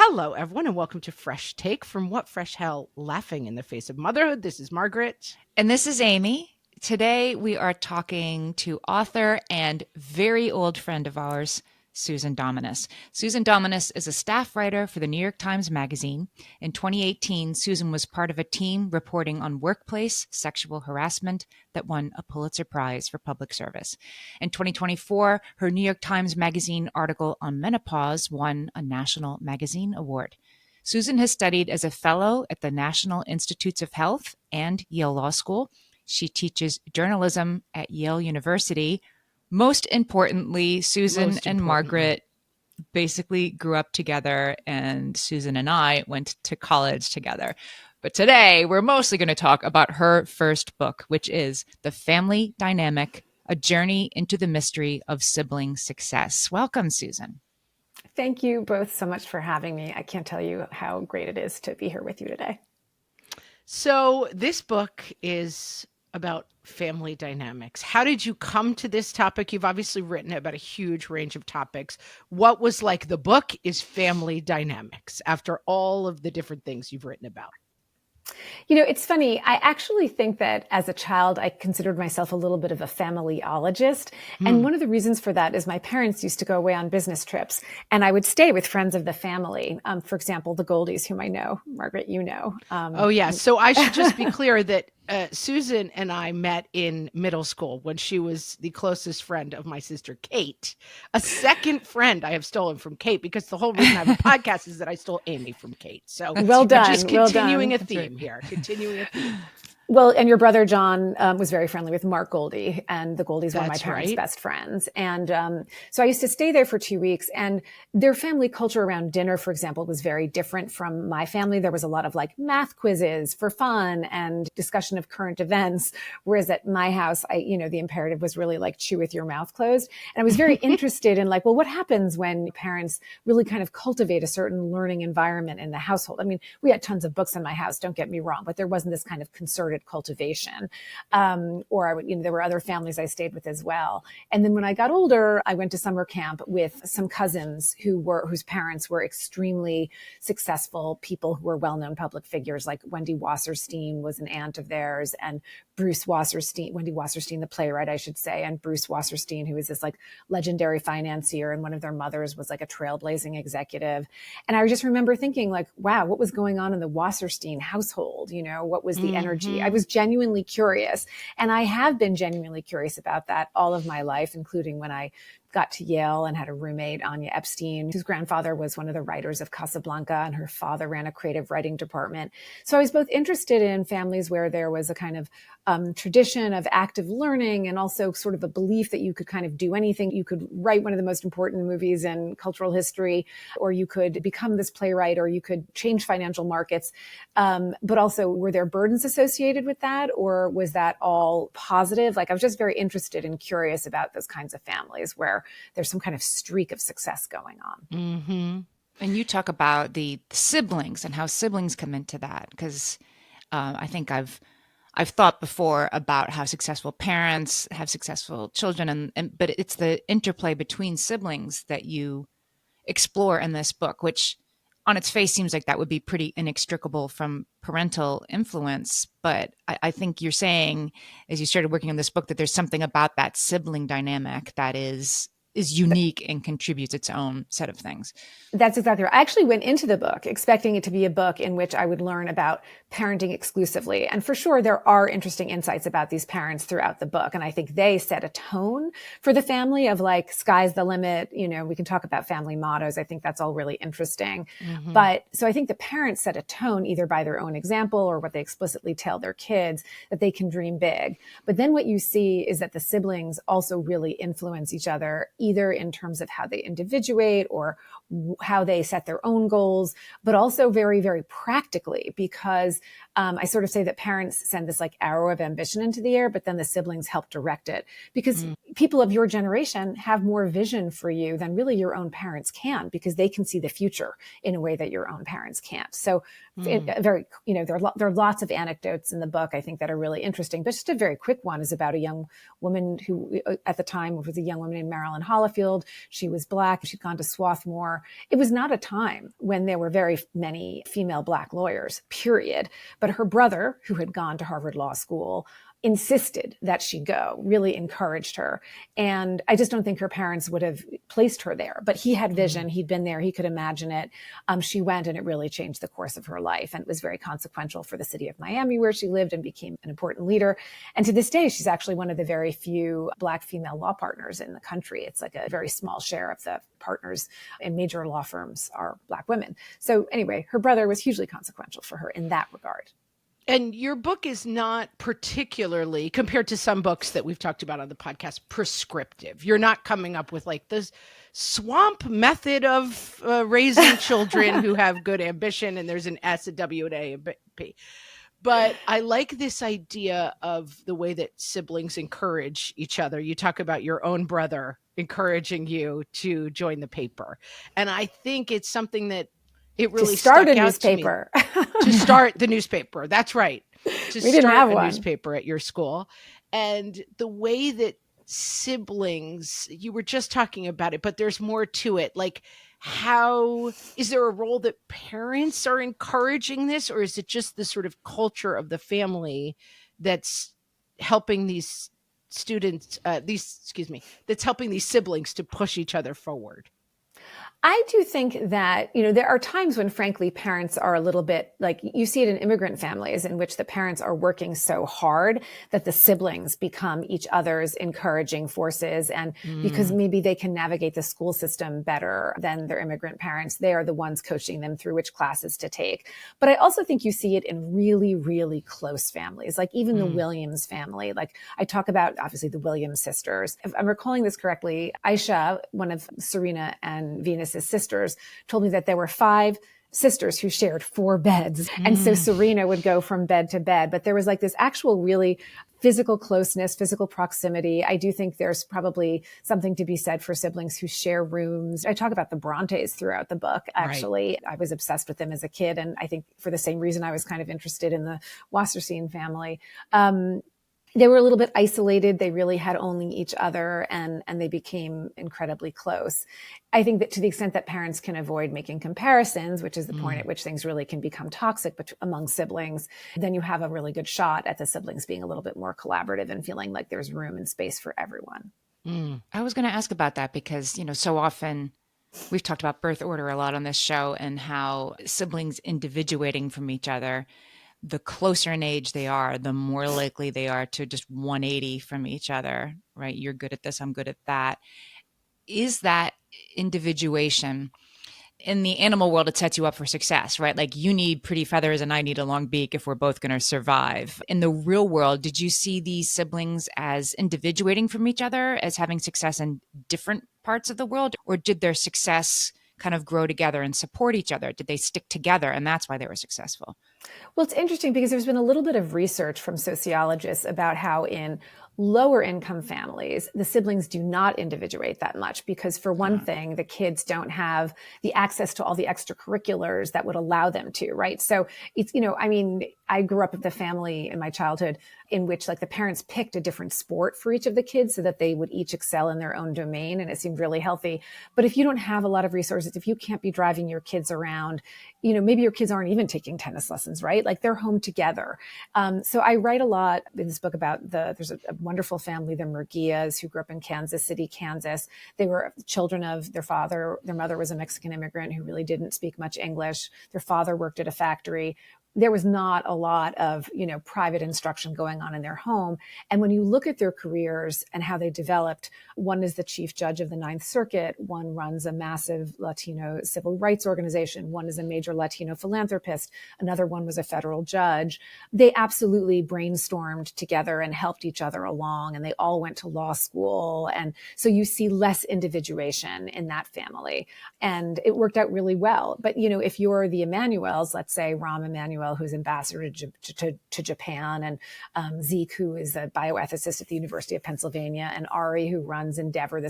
Hello, everyone, and welcome to Fresh Take from What Fresh Hell, Laughing in the Face of Motherhood. This is Margaret. And this is Amy. Today we are talking to author and very old friend of ours, Susan Dominus. Susan Dominus is a staff writer for the New York Times Magazine. In 2018, Susan was part of a team reporting on workplace sexual harassment that won a Pulitzer Prize for public service. In 2024, her New York Times Magazine article on menopause won a National Magazine Award. Susan has studied as a fellow at the National Institutes of Health and Yale Law School. She teaches journalism at Yale University. Most importantly, Susan and Margaret basically grew up together, and Susan and I went to college together. But today, we're mostly going to talk about her first book, which is The Family Dynamic, A Journey into the Mystery of Sibling Success. Welcome, Susan. Thank you both so much for having me. I can't tell you how great it is to be here with you today. So this book is about family dynamics. How did you come to this topic? You've obviously written about a huge range of topics. What was like the book is family dynamics after all of the different things you've written about? You know, it's funny. I actually think that as a child, I considered myself a little bit of a familyologist. And one of the reasons for that is my parents used to go away on business trips, and I would stay with friends of the family. For example, the Goldies, whom I know, Margaret, you know. Oh, yeah. So I should just be clear that Susan and I met in middle school when she was the closest friend of my sister, Kate. A second friend I have stolen from Kate, because the whole reason I have a podcast is that I stole Amy from Kate. So well done. Just continuing a theme here. Continuing a theme. Well, and your brother, John, was very friendly with Mark Goldie, and the Goldies were my parents' best friends. And so I used to stay there for 2 weeks, and their family culture around dinner, for example, was very different from my family. There was a lot of like math quizzes for fun and discussion of current events. Whereas at my house, the imperative was really like chew with your mouth closed. And I was very interested in like, well, what happens when parents really kind of cultivate a certain learning environment in the household? I mean, we had tons of books in my house, don't get me wrong, but there wasn't this kind of concerted cultivation. There were other families I stayed with as well. And then when I got older, I went to summer camp with some cousins whose parents were extremely successful people who were well-known public figures, like Wendy Wasserstein was an aunt of theirs, and Wendy Wasserstein, the playwright, I should say, and Bruce Wasserstein, who was this like legendary financier, and one of their mothers was like a trailblazing executive. And I just remember thinking like, wow, what was going on in the Wasserstein household? You know, what was the energy? I was genuinely curious. And I have been genuinely curious about that all of my life, including when I got to Yale and had a roommate, Anya Epstein, whose grandfather was one of the writers of Casablanca, and her father ran a creative writing department. So I was both interested in families where there was a kind of tradition of active learning, and also sort of a belief that you could kind of do anything. You could write one of the most important movies in cultural history, or you could become this playwright, or you could change financial markets. But also, were there burdens associated with that, or was that all positive? Like, I was just very interested and curious about those kinds of families where there's some kind of streak of success going on. Mm-hmm. And you talk about the siblings and how siblings come into that, because I think I've thought before about how successful parents have successful children, but it's the interplay between siblings that you explore in this book, which on its face seems like that would be pretty inextricable from parental influence. But I think you're saying, as you started working on this book, that there's something about that sibling dynamic that is unique and contributes its own set of things. That's exactly right. I actually went into the book expecting it to be a book in which I would learn about parenting exclusively. And for sure, there are interesting insights about these parents throughout the book. And I think they set a tone for the family of like, sky's the limit. You know, we can talk about family mottos. I think that's all really interesting. Mm-hmm. But so I think the parents set a tone either by their own example or what they explicitly tell their kids, that they can dream big. But then what you see is that the siblings also really influence each other, either in terms of how they individuate or how they set their own goals, but also very, very practically, because I sort of say that parents send this like arrow of ambition into the air, but then the siblings help direct it, because people of your generation have more vision for you than really your own parents can, because they can see the future in a way that your own parents can't. So there are lots of anecdotes in the book, I think, that are really interesting, but just a very quick one is about a young woman who at the time was a young woman named Marilyn Hollifield. She was Black. She'd gone to Swarthmore, It was not a time when there were very many female Black lawyers, period. But her brother, who had gone to Harvard Law School, insisted that she go, really encouraged her. And I just don't think her parents would have placed her there. But he had vision. He'd been there. He could imagine it. She went, and it really changed the course of her life. And it was very consequential for the city of Miami, where she lived, and became an important leader. And to this day, she's actually one of the very few Black female law partners in the country. It's like a very small share of the partners in major law firms are Black women. So anyway, her brother was hugely consequential for her in that regard. And your book is not particularly, compared to some books that we've talked about on the podcast, prescriptive. You're not coming up with like this swamp method of raising children who have good ambition, and there's an S, a W, and A, and P. But I like this idea of the way that siblings encourage each other. You talk about your own brother encouraging you to join the paper. And I think it's something that it really start stuck a out newspaper. to me. To start the newspaper. That's right. To We didn't have start a one. newspaper at your school. And the way that siblings, you were just talking about it, but there's more to it. Like, how is there a role that parents are encouraging this, or is it just the sort of culture of the family that's helping these students, that's helping these siblings to push each other forward? I do think that, there are times when, frankly, parents are a little bit like, you see it in immigrant families in which the parents are working so hard that the siblings become each other's encouraging forces. And because maybe they can navigate the school system better than their immigrant parents, they are the ones coaching them through which classes to take. But I also think you see it in really, really close families, like even the Williams family. Like I talk about, obviously, the Williams sisters. If I'm recalling this correctly, Aisha, one of Serena and Venus's sisters, told me that there were 5 sisters who shared 4 beds. And so Serena would go from bed to bed. But there was like this actual really physical closeness, physical proximity. I do think there's probably something to be said for siblings who share rooms. I talk about the Brontes throughout the book, actually. Right. I was obsessed with them as a kid. And I think for the same reason I was kind of interested in the Wasserstein family. They were a little bit isolated. They really had only each other, and they became incredibly close. I think that to the extent that parents can avoid making comparisons, which is the point at which things really can become toxic among siblings, then you have a really good shot at the siblings being a little bit more collaborative and feeling like there's room and space for everyone. I was going to ask about that because, so often we've talked about birth order a lot on this show and how siblings individuating from each other, the closer in age they are, the more likely they are to just 180 from each other, right? You're good at this, I'm good at that. Is that individuation? In the animal world, it sets you up for success, right? Like you need pretty feathers and I need a long beak if we're both going to survive. In the real world, did you see these siblings as individuating from each other, as having success in different parts of the world? Or did their success kind of grow together and support each other? Did they stick together and that's why they were successful? Well, it's interesting because there's been a little bit of research from sociologists about how in lower income families, the siblings do not individuate that much because for one thing, the kids don't have the access to all the extracurriculars that would allow them to, right? So it's, I grew up with a family in my childhood in which like the parents picked a different sport for each of the kids so that they would each excel in their own domain. And it seemed really healthy. But if you don't have a lot of resources, if you can't be driving your kids around, maybe your kids aren't even taking tennis lessons, right? Like they're home together. So I write a lot in this book about there's a wonderful family, the Murguias, who grew up in Kansas City, Kansas. They were children of their father. Their mother was a Mexican immigrant who really didn't speak much English. Their father worked at a factory. There was not a lot of, private instruction going on in their home. And when you look at their careers and how they developed, one is the chief judge of the Ninth Circuit. One runs a massive Latino civil rights organization. One is a major Latino philanthropist. Another one was a federal judge. They absolutely brainstormed together and helped each other along. And they all went to law school. And so you see less individuation in that family. And it worked out really well. But, if you're the Emanuels, let's say Rahm Emanuel, who's ambassador to Japan, and Zeke, who is a bioethicist at the University of Pennsylvania, and Ari, who runs Endeavor.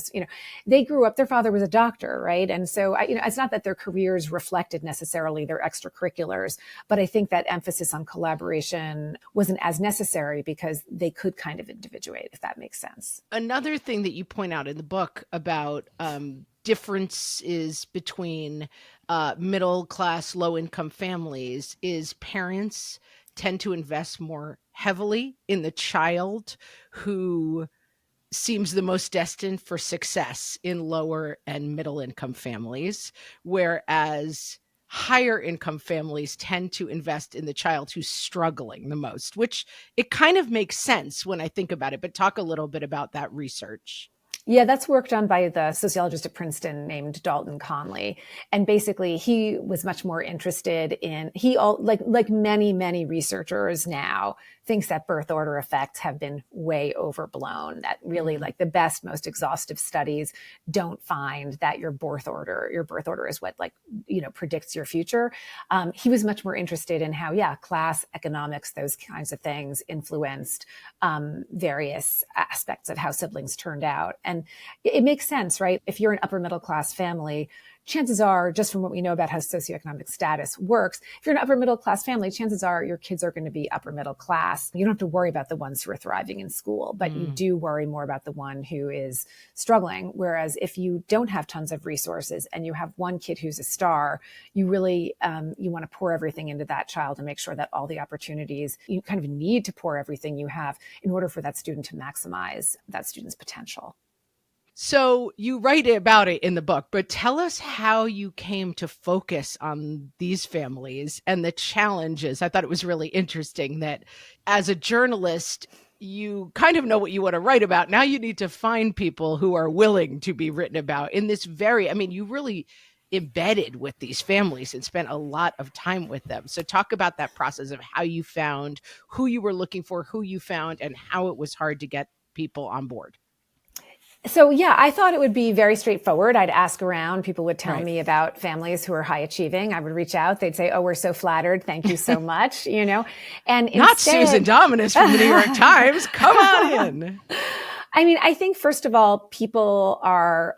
They grew up, their father was a doctor, right? And so, it's not that their careers reflected necessarily their extracurriculars, but I think that emphasis on collaboration wasn't as necessary because they could kind of individuate, if that makes sense. Another thing that you point out in the book about differences between middle class, low income families is parents tend to invest more heavily in the child who seems the most destined for success in lower and middle income families, whereas higher income families tend to invest in the child who's struggling the most, which it kind of makes sense when I think about it. But talk a little bit about that research. Yeah, that's work done by the sociologist at Princeton named Dalton Conley. And basically he was much more interested in, like many researchers now, thinks that birth order effects have been way overblown, that really like the best, most exhaustive studies don't find that your birth order is what predicts your future. He was much more interested in how, class, economics, those kinds of things influenced various aspects of how siblings turned out. And it makes sense, right? If you're an upper middle class family, chances are, just from what we know about how socioeconomic status works, if you're an upper middle class family, chances are your kids are going to be upper middle class. You don't have to worry about the ones who are thriving in school, but you do worry more about the one who is struggling. Whereas if you don't have tons of resources and you have one kid who's a star, you really, you want to pour everything into that child and make sure that all the opportunities, you kind of need to pour everything you have in order for that student to maximize that student's potential. So you write about it in the book, but tell us how you came to focus on these families and the challenges. I thought it was really interesting that as a journalist, you kind of know what you want to write about. Now you need to find people who are willing to be written about in this you really embedded with these families and spent a lot of time with them. So talk about that process of how you found who you were looking for, who you found, and how it was hard to get people on board. So I thought it would be very straightforward. I'd ask around. People would tell me about families who are high achieving. I would reach out. They'd say, "Oh, we're so flattered. Thank you so much." And not Susan Dominus from the New York Times. Come on in. I mean, I think first of all, people are,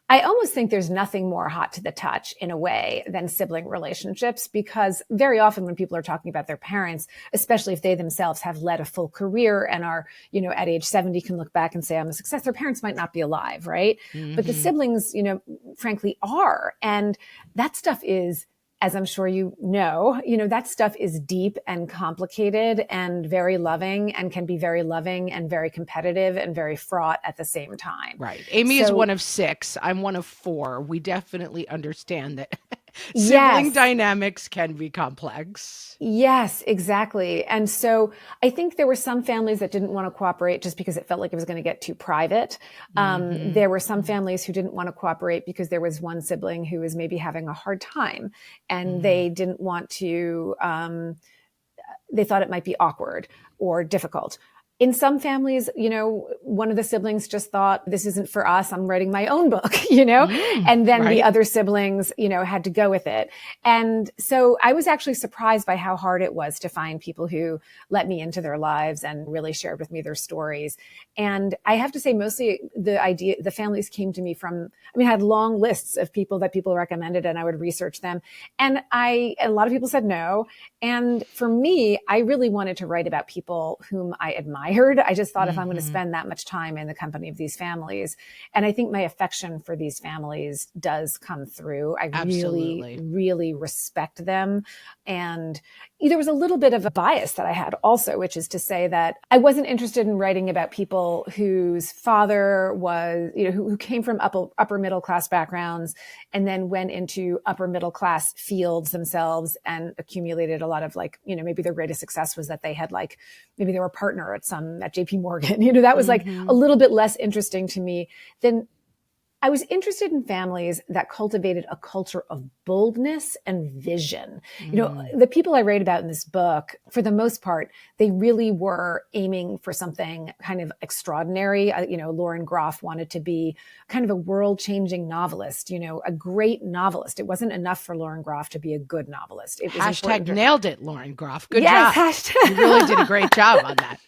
I almost think there's nothing more hot to the touch in a way than sibling relationships, because very often when people are talking about their parents, especially if they themselves have led a full career and are, at age 70 can look back and say, I'm a success, their parents might not be alive, right? Mm-hmm. But the siblings, frankly are. And that stuff is, as I'm sure that stuff is deep and complicated and very loving and can be very loving and very competitive and very fraught at the same time. Right. Amy is one of 6. I'm one of 4. We definitely understand that sibling dynamics can be complex. Yes, exactly. And so I think there were some families that didn't want to cooperate just because it felt like it was going to get too private. There were some families who didn't want to cooperate because there was one sibling who was maybe having a hard time and they didn't want to, they thought it might be awkward or difficult. In some families, one of the siblings just thought, this isn't for us. I'm writing my own book, and then the other siblings, had to go with it. And so I was actually surprised by how hard it was to find people who let me into their lives and really shared with me their stories. And I have to say, mostly the families came to me from, I had long lists of people that people recommended and I would research them. And a lot of people said no. And for me, I really wanted to write about people whom I admired. I just thought if I'm going to spend that much time in the company of these families, and I think my affection for these families does come through. I really respect them. And there was a little bit of a bias that I had also, which is to say that I wasn't interested in writing about people whose father was, who came from upper middle class backgrounds and then went into upper middle class fields themselves and accumulated a lot of maybe their greatest success was that they had maybe they were a partner at JP Morgan. That was a little bit less interesting to me than I was interested in families that cultivated a culture of boldness and vision. The people I write about in this book, for the most part, they really were aiming for something kind of extraordinary. Lauren Groff wanted to be kind of a world-changing novelist, a great novelist. It wasn't enough for Lauren Groff to be a good novelist. It was #nailed it, Lauren Groff. Good job. Hashtag. You really did a great job on that.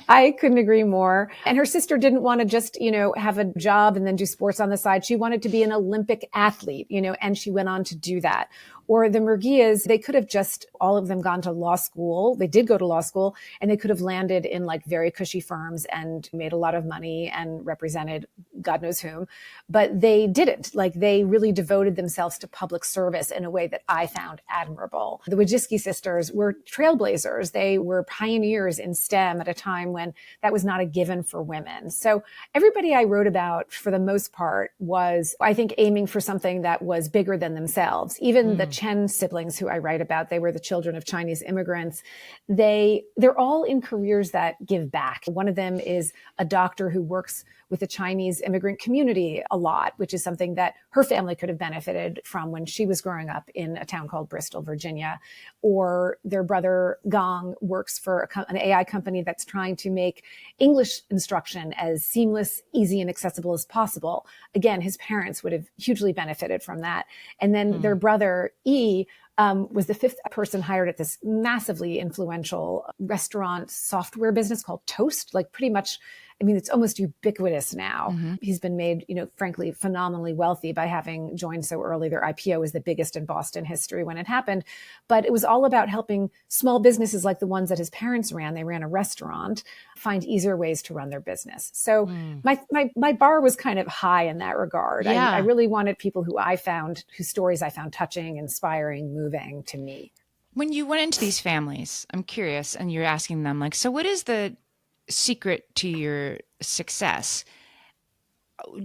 I couldn't agree more. And her sister didn't want to just, have a job and then do sports on the side. She wanted to be an Olympic athlete, and she went on to do that. Or the Murguias, they could have just, all of them, gone to law school. They did go to law school, and they could have landed in like very cushy firms and made a lot of money and represented God knows whom. But they didn't. Like, they really devoted themselves to public service in a way that I found admirable. The Wojcicki sisters were trailblazers. They were pioneers in STEM at a time when that was not a given for women. So everybody I wrote about, for the most part, was, I think, aiming for something that was bigger than themselves. Even the Chen siblings, who I write about, they were the children of Chinese immigrants. They're all in careers that give back. One of them is a doctor who works with the Chinese immigrant community a lot, which is something that her family could have benefited from when she was growing up in a town called Bristol, Virginia. Or their brother Gong works for an AI company that's trying to make English instruction as seamless, easy, and accessible as possible. Again, his parents would have hugely benefited from that. And then their brother E was the fifth person hired at this massively influential restaurant software business called Toast. Like, pretty much, I mean, it's almost ubiquitous now. He's been made, frankly, phenomenally wealthy by having joined so early. Their IPO was the biggest in Boston history when it happened. But it was all about helping small businesses like the ones that his parents ran. They ran a restaurant, find easier ways to run their business. So my bar was kind of high in that regard. Yeah. I really wanted people whose stories I found touching, inspiring, moving to me. When you went into these families, I'm curious, and you're asking them, like, so what is the secret to your success?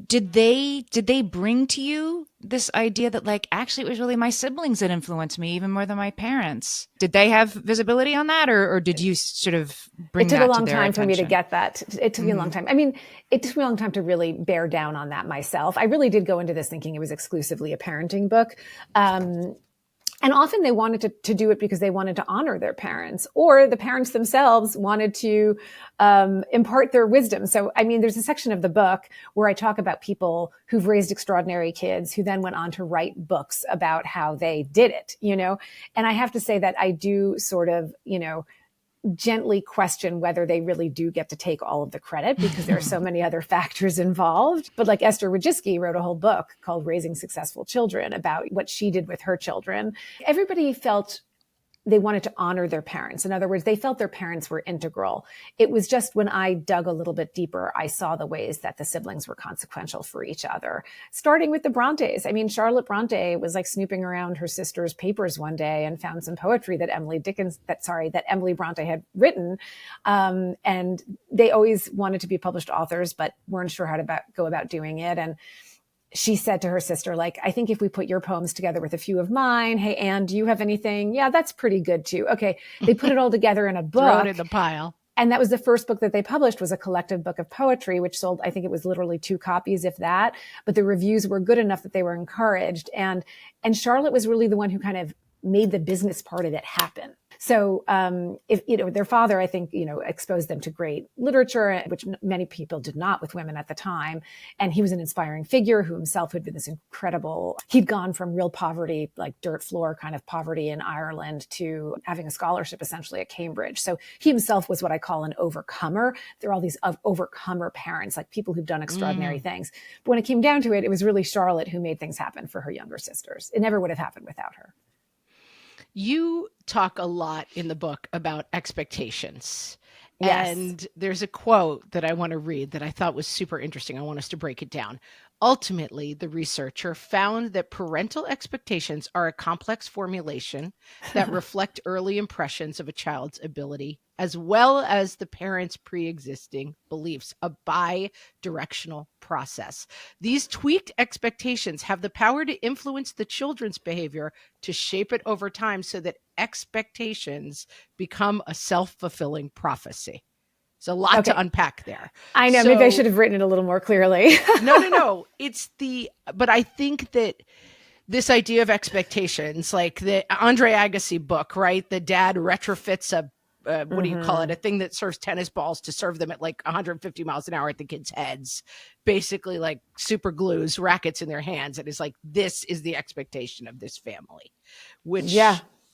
Did they bring to you this idea that, like, actually it was really my siblings that influenced me even more than my parents? Did they have visibility on that, or did you sort of bring that to their attention? It took a long time for me to get that. It took me a long time. I mean, it took me a long time to really bear down on that myself. I really did go into this thinking it was exclusively a parenting book. And often they wanted to do it because they wanted to honor their parents, or the parents themselves wanted to impart their wisdom. So, I mean, there's a section of the book where I talk about people who've raised extraordinary kids who then went on to write books about how they did it, And I have to say that I do sort of, gently question whether they really do get to take all of the credit, because there are so many other factors involved. But like Esther Wojcicki wrote a whole book called Raising Successful Children about what she did with her children. Everybody felt they wanted to honor their parents. In other words, they felt their parents were integral. It was just when I dug a little bit deeper, I saw the ways that the siblings were consequential for each other, starting with the Brontes. I mean, Charlotte Bronte was like snooping around her sister's papers one day and found some poetry that that Emily Bronte had written. And they always wanted to be published authors, but weren't sure how to go about doing it. And she said to her sister, like, I think if we put your poems together with a few of mine, hey, Anne, do you have anything? Yeah, that's pretty good too. Okay. They put it all together in a book. Throw it in the pile. And that was the first book that they published, was a collective book of poetry, which sold, I think it was literally 2 copies, if that. But the reviews were good enough that they were encouraged. And Charlotte was really the one who kind of made the business part of it happen. So, their father, I think, exposed them to great literature, which many people did not with women at the time. And he was an inspiring figure who himself had been this incredible, he'd gone from real poverty, like dirt floor kind of poverty in Ireland, to having a scholarship essentially at Cambridge. So he himself was what I call an overcomer. There are all these overcomer parents, like people who've done extraordinary things. But when it came down to it, it was really Charlotte who made things happen for her younger sisters. It never would have happened without her. You talk a lot in the book about expectations. Yes. And there's a quote that I want to read that I thought was super interesting. I want us to break it down. Ultimately, the researcher found that parental expectations are a complex formulation that reflect early impressions of a child's ability, as well as the parent's pre-existing beliefs, a bi-directional process. These tweaked expectations have the power to influence the children's behavior, to shape it over time, so that expectations become a self-fulfilling prophecy. It's a lot to unpack there. I know. Maybe I should have written it a little more clearly. No. But I think that this idea of expectations, like the Andre Agassi book, right? The dad retrofits what do you call it? A thing that serves tennis balls to serve them at like 150 miles an hour at the kids' heads. Basically like super glues rackets in their hands. And it's like, this is the expectation of this family, which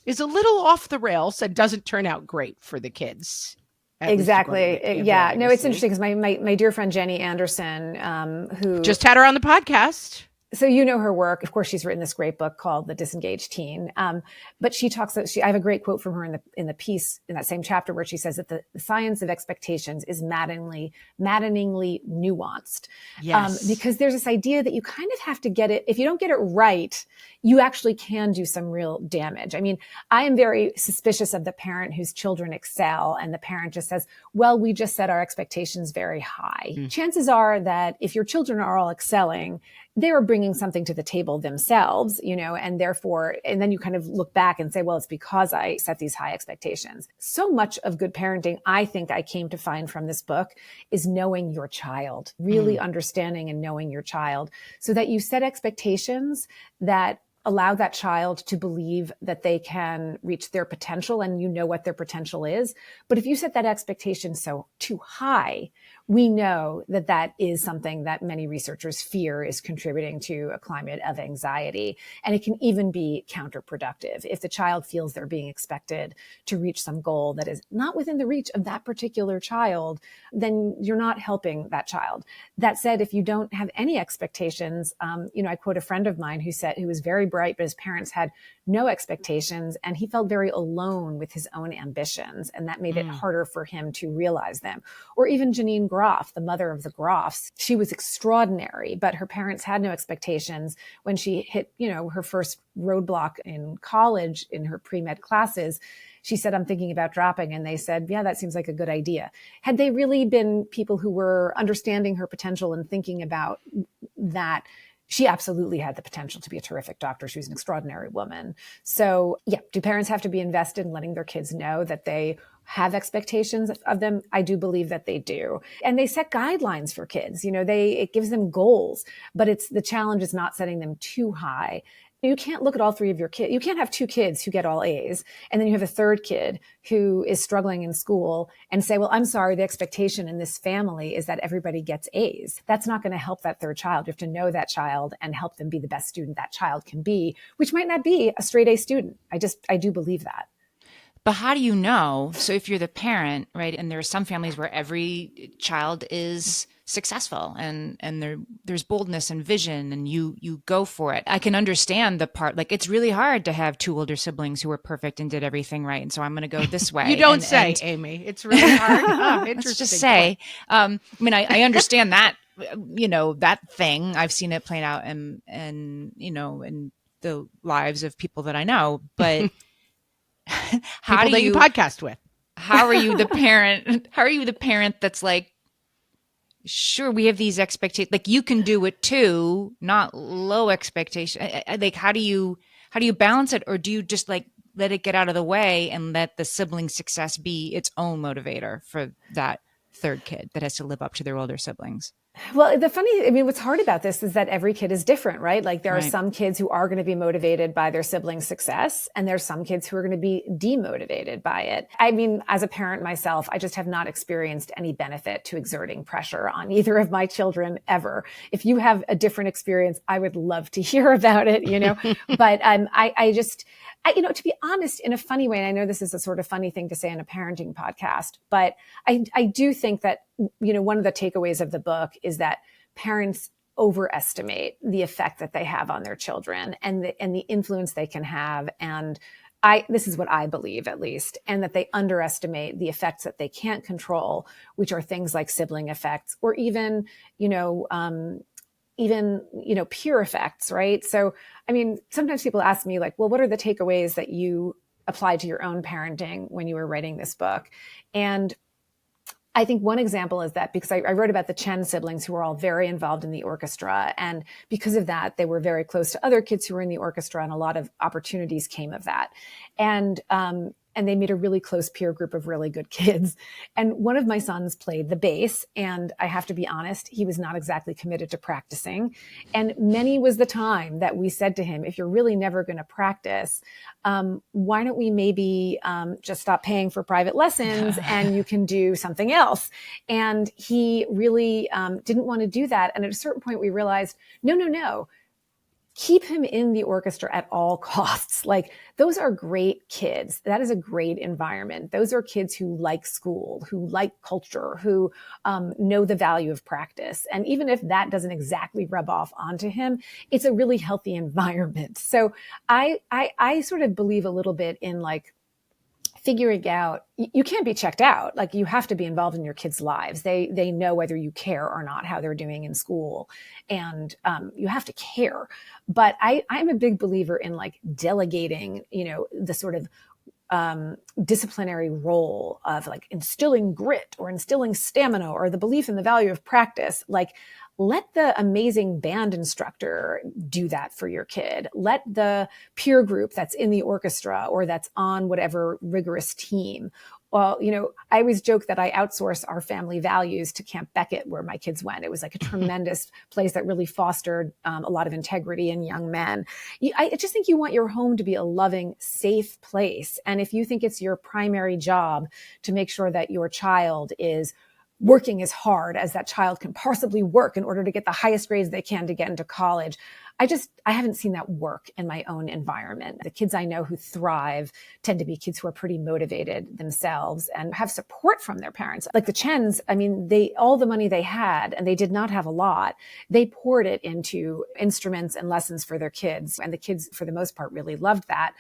is a little off the rails and doesn't turn out great for the kids. at least according Exactly. to your Yeah. No, it's legacy. interesting because my dear friend Jenny Anderson, who Just had her on the podcast. so you know her work. Of course, she's written this great book called The Disengaged Teen. But she talks. I have a great quote from her in the piece in that same chapter where she says that the science of expectations is maddeningly nuanced. Yes. Because there's this idea that you kind of have to get it. If you don't get it right, you actually can do some real damage. I mean, I am very suspicious of the parent whose children excel and the parent just says, well, we just set our expectations very high. Chances are that if your children are all excelling, they're bringing something to the table themselves, and therefore, and then you kind of look back and say, well, it's because I set these high expectations. So much of good parenting, I think I came to find from this book, is knowing your child, really understanding and knowing your child so that you set expectations that allow that child to believe that they can reach their potential and you know what their potential is. But if you set that expectation so too high, we know that that is something that many researchers fear is contributing to a climate of anxiety. And it can even be counterproductive. If the child feels they're being expected to reach some goal that is not within the reach of that particular child, then you're not helping that child. That said, if you don't have any expectations, I quote a friend of mine who was very bright, but his parents had no expectations, and he felt very alone with his own ambitions, and that made it harder for him to realize them. Or even Janine Groff, the mother of the Groffs, she was extraordinary, but her parents had no expectations. When she hit, her first roadblock in college in her pre-med classes, she said, I'm thinking about dropping. And they said, yeah, that seems like a good idea. Had they really been people who were understanding her potential and thinking about that, she absolutely had the potential to be a terrific doctor. She was an extraordinary woman. So yeah, do parents have to be invested in letting their kids know that they have expectations of them? I do believe that they do. And they set guidelines for kids. It gives them goals, but the challenge is not setting them too high. You can't look at all three of your kids. You can't have two kids who get all A's, and then you have a third kid who is struggling in school and say, well, I'm sorry, the expectation in this family is that everybody gets A's. That's not going to help that third child. You have to know that child and help them be the best student that child can be, which might not be a straight A student. I do believe that. But how do you know? So if you're the parent, right, and there are some families where every child is successful and there's boldness and vision and you go for it. I can understand the part, like it's really hard to have two older siblings who were perfect and did everything right. And so I'm going to go this way. You don't say, Amy. It's really hard. Interesting. Let's just say, I understand that, that thing. I've seen it playing out in the lives of people that I know, but how do you podcast with? How are you the parent? How are you the parent that's like, sure, we have these expectations, like you can do it too, not low expectation. Like, how do you balance it? Or do you just like let it get out of the way and let the sibling success be its own motivator for that third kid that has to live up to their older siblings? Well, what's hard about this is that every kid is different, right? Like there are some kids who are going to be motivated by their sibling's success, and there's some kids who are going to be demotivated by it. I mean, as a parent myself, I just have not experienced any benefit to exerting pressure on either of my children ever. If you have a different experience, I would love to hear about it, but to be honest, in a funny way, and I know this is a sort of funny thing to say in a parenting podcast, but I do think that, one of the takeaways of the book is that parents overestimate the effect that they have on their children and the influence they can have. And this is what I believe, at least, and that they underestimate the effects that they can't control, which are things like sibling effects or even peer effects, right? So, sometimes people ask me like, well, what are the takeaways that you applied to your own parenting when you were writing this book? And I think one example is that because I wrote about the Chen siblings who were all very involved in the orchestra. And because of that, they were very close to other kids who were in the orchestra, and a lot of opportunities came of that. And they made a really close peer group of really good kids. And one of my sons played the bass. And I have to be honest, he was not exactly committed to practicing. And many was the time that we said to him, if you're really never going to practice, why don't we maybe just stop paying for private lessons and you can do something else? And he really didn't want to do that. And at a certain point, we realized, no. keep him in the orchestra at all costs. Like, those are great kids. That is a great environment. Those are kids who like school, who like culture, who know the value of practice. And even if that doesn't exactly rub off onto him, it's a really healthy environment. So I sort of believe a little bit in like figuring out, you can't be checked out. Like, you have to be involved in your kids' lives. They know whether you care or not, how they're doing in school. And you have to care. But I'm a big believer in like delegating, the sort of disciplinary role of like instilling grit or instilling stamina or the belief in the value of practice. Like, let the amazing band instructor do that for your kid. Let the peer group that's in the orchestra or that's on whatever rigorous team. Well, I always joke that I outsource our family values to Camp Beckett, where my kids went. It was like a tremendous place that really fostered a lot of integrity in young men. I just think you want your home to be a loving, safe place. And if you think it's your primary job to make sure that your child is working as hard as that child can possibly work in order to get the highest grades they can to get into college, I haven't seen that work in my own environment. The kids I know who thrive tend to be kids who are pretty motivated themselves and have support from their parents. Like the Chens, I mean, all the money they had, and they did not have a lot, they poured it into instruments and lessons for their kids. And the kids, for the most part, really loved that.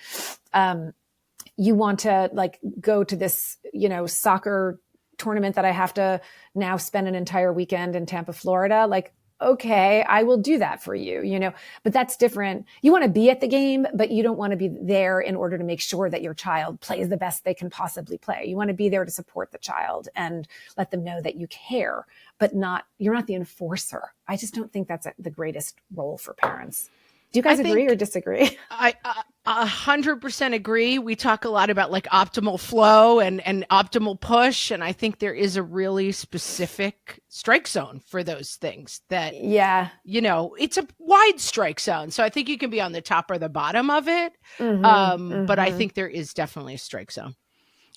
You want to like go to this, soccer tournament that I have to now spend an entire weekend in Tampa, Florida. Like, okay, I will do that for you, but that's different. You want to be at the game, but you don't want to be there in order to make sure that your child plays the best they can possibly play. You want to be there to support the child and let them know that you care, but you're not the enforcer. I just don't think that's the greatest role for parents. Do you guys agree or disagree? I 100% agree. We talk a lot about like optimal flow and optimal push. And I think there is a really specific strike zone for those things that, it's a wide strike zone. So I think you can be on the top or the bottom of it. But I think there is definitely a strike zone.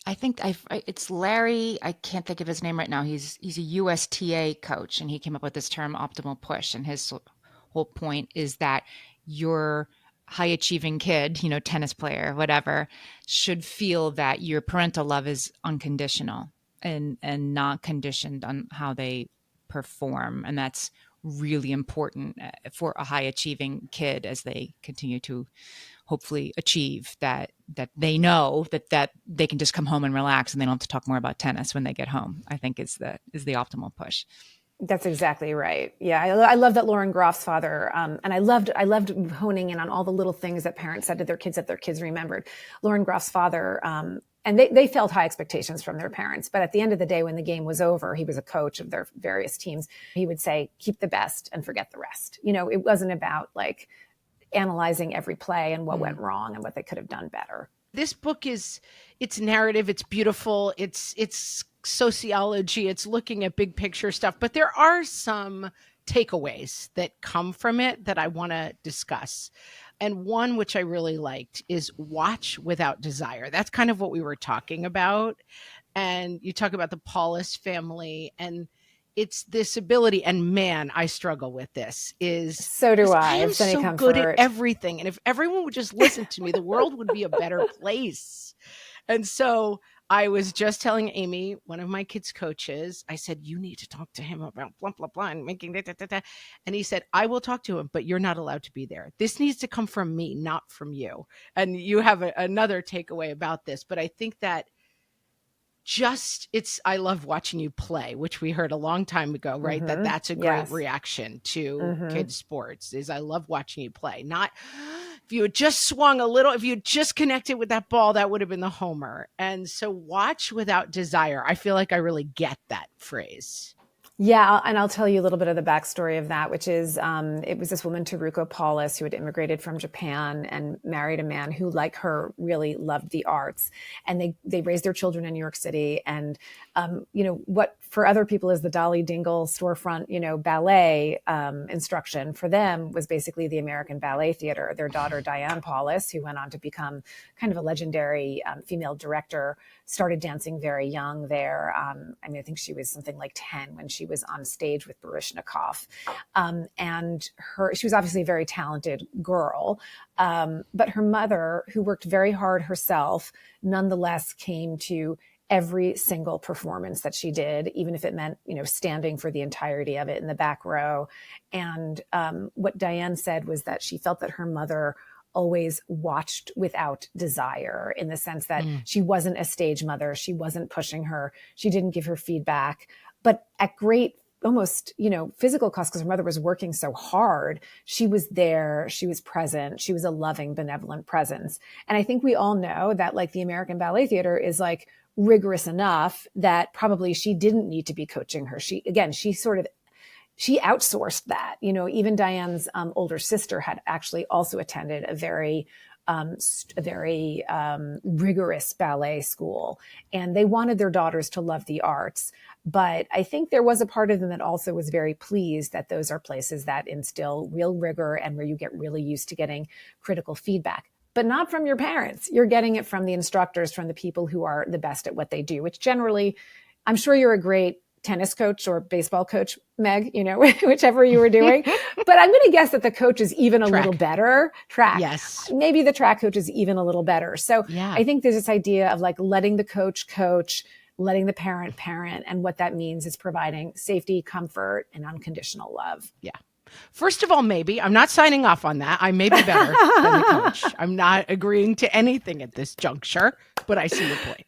I think it's Larry. I can't think of his name right now. He's a USTA coach, and he came up with this term optimal push. And his whole point is that your high achieving kid, tennis player, whatever, should feel that your parental love is unconditional and not conditioned on how they perform. And that's really important for a high achieving kid as they continue to hopefully achieve that they know that they can just come home and relax and they don't have to talk more about tennis when they get home, I think is the optimal push. That's exactly right. Yeah, I love that Lauren Groff's father, and I loved honing in on all the little things that parents said to their kids that their kids remembered. Lauren Groff's father, and they felt high expectations from their parents, but at the end of the day, when the game was over, he was a coach of their various teams. He would say, "Keep the best and forget the rest." It wasn't about like analyzing every play and what went wrong and what they could have done better. This book it's narrative, it's beautiful, it's sociology, it's looking at big picture stuff, but there are some takeaways that come from it that I want to discuss. And one which I really liked is watch without desire. That's kind of what we were talking about. And you talk about the Paulus family, and it's this ability, and man, I struggle with this, is so do I am so good at everything. And if everyone would just listen to me, the world would be a better place. And so I was just telling Amy, one of my kids' coaches, I said, you need to talk to him about blah, blah, blah, and making da. And he said, I will talk to him, but you're not allowed to be there. This needs to come from me, not from you. And you have another takeaway about this, but I think that I love watching you play, which we heard a long time ago, right? That's a great reaction to kids sports, is I love watching you play. Not if you had just swung a little, if you had just connected with that ball, that would have been the homer. And so watch without desire. I feel like I really get that phrase. Yeah, and I'll tell you a little bit of the backstory of that, which is it was this woman, Taruko Paulus, who had immigrated from Japan and married a man who, like her, really loved the arts. And they raised their children in New York City. And, what for other people is the Dolly Dingle storefront, ballet instruction, for them was basically the American Ballet Theater. Their daughter, Diane Paulus, who went on to become kind of a legendary female director, started dancing very young there. I think she was something like 10 when she she was on stage with Baryshnikov. And she was obviously a very talented girl. But her mother, who worked very hard herself, nonetheless came to every single performance that she did, even if it meant, standing for the entirety of it in the back row. And what Diane said was that she felt that her mother always watched without desire, in the sense that she wasn't a stage mother. She wasn't pushing her. She didn't give her feedback, but at great, almost, physical cost, because her mother was working so hard. She was there. She was present. She was a loving, benevolent presence. And I think we all know that, like, the American Ballet Theater is like rigorous enough that probably she didn't need to be coaching her. She outsourced that. Even Diane's older sister had actually also attended a very rigorous ballet school, and they wanted their daughters to love the arts. But I think there was a part of them that also was very pleased that those are places that instill real rigor and where you get really used to getting critical feedback, but not from your parents. You're getting it from the instructors, from the people who are the best at what they do, which generally, I'm sure you're a great tennis coach or baseball coach, Meg, whichever you were doing. But I'm going to guess that the coach is even a little better. Track. Yes. Maybe the track coach is even a little better. So yeah. I think there's this idea of like letting the coach coach, letting the parent parent. And what that means is providing safety, comfort, and unconditional love. Yeah. First of all, maybe I'm not signing off on that. I may be better than the coach. I'm not agreeing to anything at this juncture, but I see your point.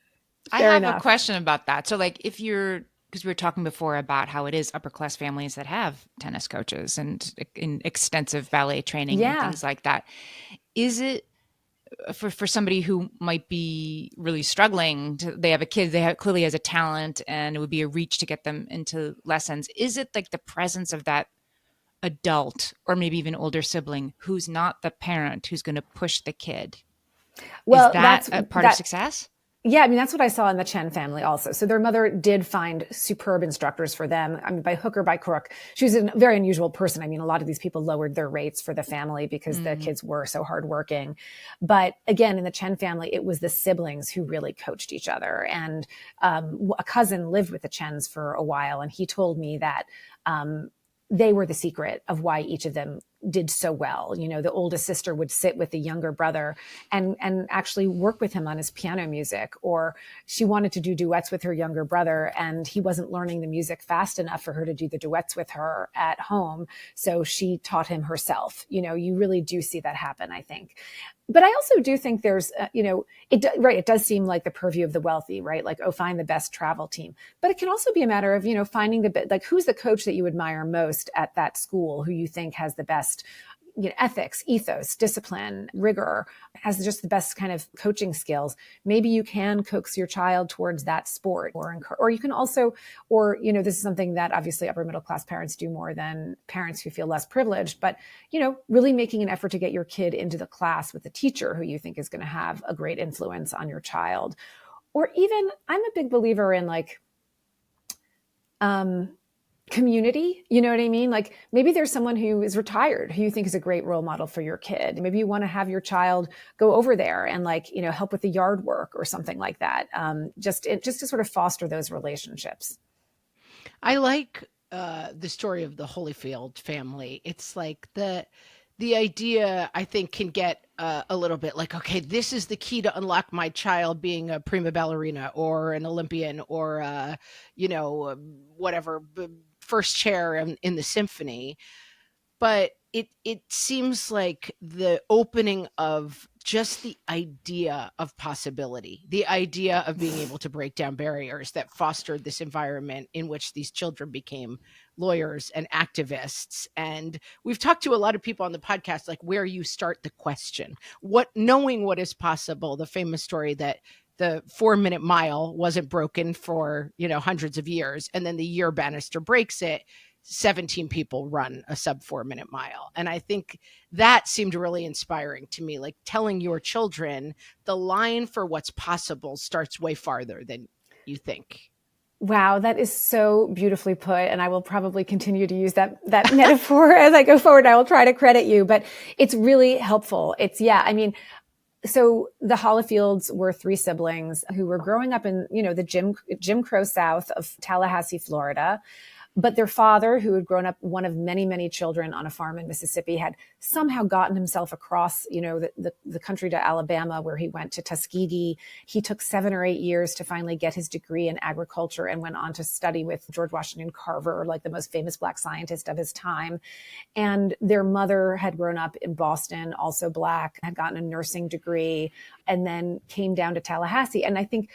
I have a question about that. So like because we were talking before about how it is upper class families that have tennis coaches and in extensive ballet training and things like that. Is it for somebody who might be really struggling, they have a kid, clearly has a talent, and it would be a reach to get them into lessons. Is it like the presence of that adult or maybe even older sibling who's not the parent who's going to push the kid? Well, is that a part of success? Yeah, I mean, that's what I saw in the Chen family also. So their mother did find superb instructors for them. I mean, by hook or by crook. She was a very unusual person. I mean, a lot of these people lowered their rates for the family because the kids were so hardworking. But again, in the Chen family, it was the siblings who really coached each other. And a cousin lived with the Chens for a while, and he told me that they were the secret of why each of them did so well. The oldest sister would sit with the younger brother and actually work with him on his piano music, or she wanted to do duets with her younger brother and he wasn't learning the music fast enough for her to do the duets with her at home. So she taught him herself. You really do see that happen, I think. But I also do think there's, it does seem like the purview of the wealthy, right? Like, find the best travel team. But it can also be a matter of, finding who's the coach that you admire most at that school, who you think has the best ethics, ethos, discipline, rigor, has just the best kind of coaching skills. Maybe you can coax your child towards that sport, or you can also, this is something that obviously upper middle class parents do more than parents who feel less privileged, but, really making an effort to get your kid into the class with a teacher who you think is going to have a great influence on your child. Or even, I'm a big believer in community, you know what I mean? Like, maybe there's someone who is retired who you think is a great role model for your kid. Maybe you want to have your child go over there and help with the yard work or something like that. Just to sort of foster those relationships. I like the story of the Holyfield family. It's like the idea, I think, can get a little bit like, okay, this is the key to unlock my child being a prima ballerina or an Olympian or, whatever, first chair in the symphony. But it seems like the opening of just the idea of possibility, the idea of being able to break down barriers that fostered this environment in which these children became lawyers and activists. And we've talked to a lot of people on the podcast, like where you start the question, knowing what is possible, the famous story that the 4-minute mile wasn't broken for, hundreds of years. And then the year Bannister breaks it, 17 people run a sub 4-minute mile. And I think that seemed really inspiring to me, like telling your children the line for what's possible starts way farther than you think. Wow, that is so beautifully put. And I will probably continue to use that metaphor as I go forward. I will try to credit you, but it's really helpful. So the Holyfields were 3 siblings who were growing up in, the Jim Crow South of Tallahassee, Florida. But their father, who had grown up one of many, many children on a farm in Mississippi, had somehow gotten himself across, the country to Alabama, where he went to Tuskegee. He took 7 or 8 years to finally get his degree in agriculture and went on to study with George Washington Carver, like the most famous Black scientist of his time. And their mother had grown up in Boston, also Black, had gotten a nursing degree, and then came down to Tallahassee. And I think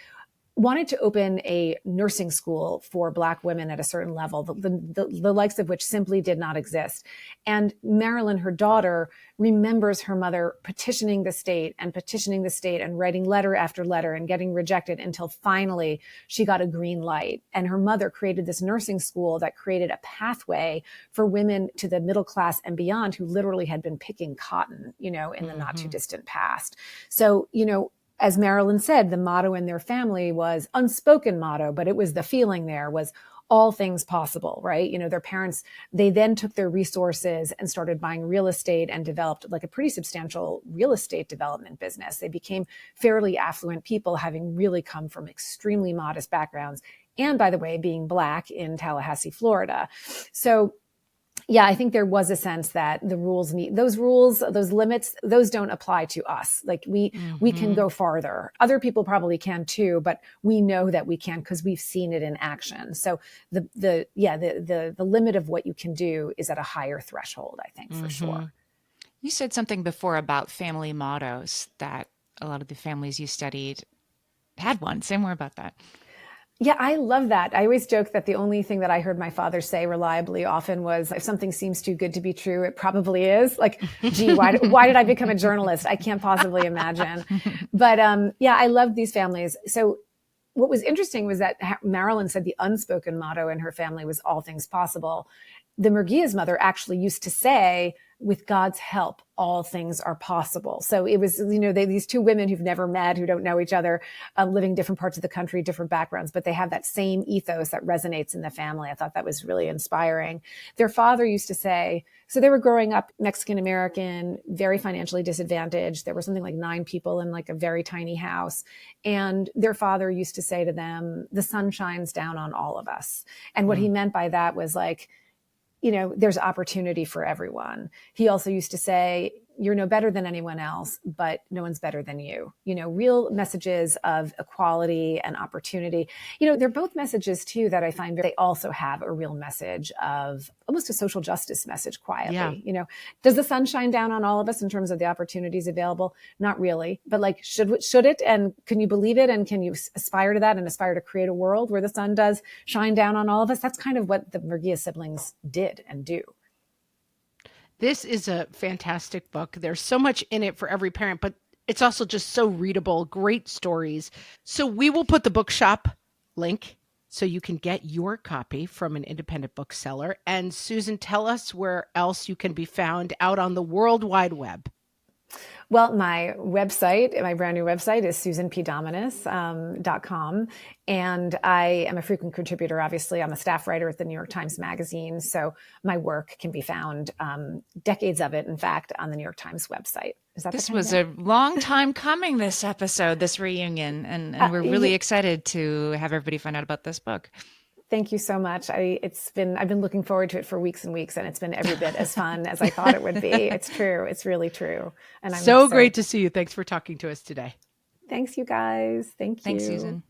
wanted to open a nursing school for Black women at a certain level, the likes of which simply did not exist. And Marilyn, her daughter, remembers her mother petitioning the state and writing letter after letter and getting rejected until finally she got a green light. And her mother created this nursing school that created a pathway for women to the middle class and beyond who literally had been picking cotton, in the not too distant past. So, as Marilyn said, the motto in their family was unspoken motto, but it was the feeling there was all things possible, right? Their parents, they then took their resources and started buying real estate and developed like a pretty substantial real estate development business. They became fairly affluent people, having really come from extremely modest backgrounds. And by the way, being Black in Tallahassee, Florida. So yeah, I think there was a sense that those rules, those limits, those don't apply to us. Like we can go farther. Other people probably can too, but we know that we can because we've seen it in action. So the limit of what you can do is at a higher threshold, I think, for sure. You said something before about family mottos that a lot of the families you studied had one. Say more about that. Yeah, I love that. I always joke that the only thing that I heard my father say reliably often was, if something seems too good to be true, it probably is. Like, gee, why did I become a journalist? I can't possibly imagine. But I love these families. So what was interesting was that Marilyn said the unspoken motto in her family was all things possible. The Murguia's mother actually used to say, with God's help, all things are possible. So it was, these two women who've never met, who don't know each other, living different parts of the country, different backgrounds, but they have that same ethos that resonates in the family. I thought that was really inspiring. Their father used to say, so they were growing up Mexican-American, very financially disadvantaged. There were something like 9 people in like a very tiny house. And their father used to say to them, the sun shines down on all of us. And what he meant by that was like, there's opportunity for everyone. He also used to say, you're no better than anyone else, but no one's better than you. Real messages of equality and opportunity. They're both messages too that I find they also have a real message of almost a social justice message quietly. Yeah. Does the sun shine down on all of us in terms of the opportunities available? Not really, but like, should it? And can you believe it? And can you aspire to that and aspire to create a world where the sun does shine down on all of us? That's kind of what the Murguia siblings did and do. This is a fantastic book. There's so much in it for every parent, but it's also just so readable, great stories. So we will put the bookshop link so you can get your copy from an independent bookseller. And Susan, tell us where else you can be found out on the World Wide Web. Well, my brand new website is susanpdominus.com. And I am a frequent contributor. Obviously, I'm a staff writer at the New York Times Magazine. So my work can be found, decades of it, in fact, on the New York Times website. This was a long time coming, this episode, this reunion. And we're really excited to have everybody find out about this book. Thank you so much. I've been looking forward to it for weeks and weeks, and it's been every bit as fun as I thought it would be. It's true. It's really true. And I'm so great to see you. Thanks for talking to us today. Thanks, you guys. Thank you. Thanks, Susan.